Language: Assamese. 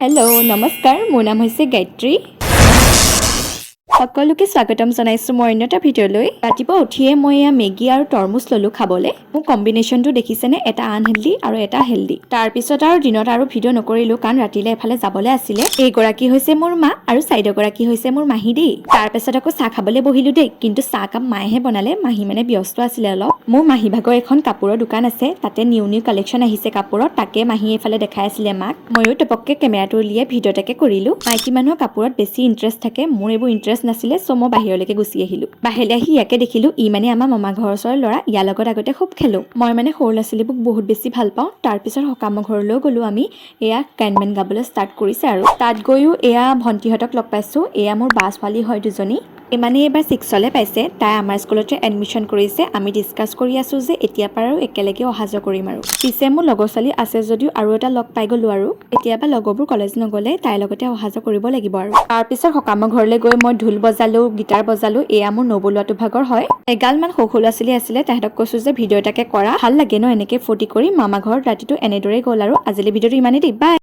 হেল্ল' নমস্কাৰ মোৰ নাম হৈছে গায়ত্ৰী সকলোকে স্বাগতম জনাইছোঁ মই অন্য এটা ভিডিঅ'লৈ ৰাতিপুৱা উঠিয়ে মই এয়া মেগী আৰু তৰমুজ ল'লোঁ খাবলৈ মোৰ কম্বিনেশ্যনটো দেখিছেনে এটা আনহেল্ডি আৰু এটা হেল্ডি তাৰপিছত আৰু দিনত আৰু ভিডিঅ' নকৰিলোঁ কাৰণ ৰাতিলৈ এফালে যাবলৈ আছিলে এইগৰাকী হৈছে মোৰ মা আৰু চাইডৰগৰাকী হৈছে মোৰ মাহী দেই তাৰপিছত আকৌ চাহ খাবলৈ বহিলোঁ দেই কিন্তু চাহকাপ মায়েহে বনালে মাহী মানে ব্যস্ত আছিলে অলপ মোৰ মাহী ভাগৰ এখন কাপোৰৰ দোকান আছে তাতে নিউ কালেকশ্যন আহিছে কাপোৰত তাকে মাহী এইফালে দেখাই আছিলে মাক ময়ো টপককৈ কেমেৰাটো উলিয়াই ভিডিঅ' এটাকে কৰিলোঁ মাইকী মানুহৰ কাপোৰত বেছি ইণ্টাৰেষ্ট থাকে মোৰ এইবোৰ ইণ্টাৰেষ্ট নাছিলে চ' মই বাহিৰলৈকে গুচি আহিলোঁ বাহিৰলৈ আহি ইয়াকে দেখিলোঁ ই মানে আমাৰ মামা ঘৰৰ ওচৰৰ ল'ৰা ইয়াৰ লগত আগতে খুব খেলোঁ মই মানে সৰু ল'ৰা ছোৱালীবোৰক বহুত বেছি ভাল পাওঁ তাৰপিছত সকামৰ ঘৰলৈও গ'লোঁ আমি এয়া গান গাবলৈ ষ্টাৰ্ট কৰিছে আৰু তাত গৈও এয়া ভণ্টিহঁতক লগ পাইছোঁ এয়া মোৰ বা ছোৱালী হয় দুজনী মানে এইবাৰ 6লৈ পাইছে তাই আমাৰ স্কুলতে এডমিশ্যন কৰিছে আমি ডিছকাছ কৰি আছোঁ যে এতিয়াৰ পৰা আৰু একেলগে অহা যোৱা কৰিম আৰু পিছে মোৰ লগৰ ছোৱালী আছে যদিও আৰু এটা লগ পাই গ'লোঁ আৰু এতিয়াবা লগৰবোৰ কলেজ নগ'লে তাইৰ লগতে অহা যোৱা কৰিব লাগিব আৰু তাৰপিছত সকামৰ ঘৰলৈ গৈ মই ঢোল বজালোঁ গিটাৰ বজালোঁ এয়া মোৰ নবলোৱাটো ভাগৰ হয় এগালমান সৰু ল'ৰা ছোৱালী আছিলে তাহাঁতক কৈছোঁ যে ভিডিঅ' এটাকে কৰা ভাল লাগে ন এনেকৈ ফূৰ্তি কৰি মামা ঘৰত ৰাতিটো এনেদৰেই গ'ল আৰু আজিলৈ ভিডিঅ'টো ইমানেই দেই বাই।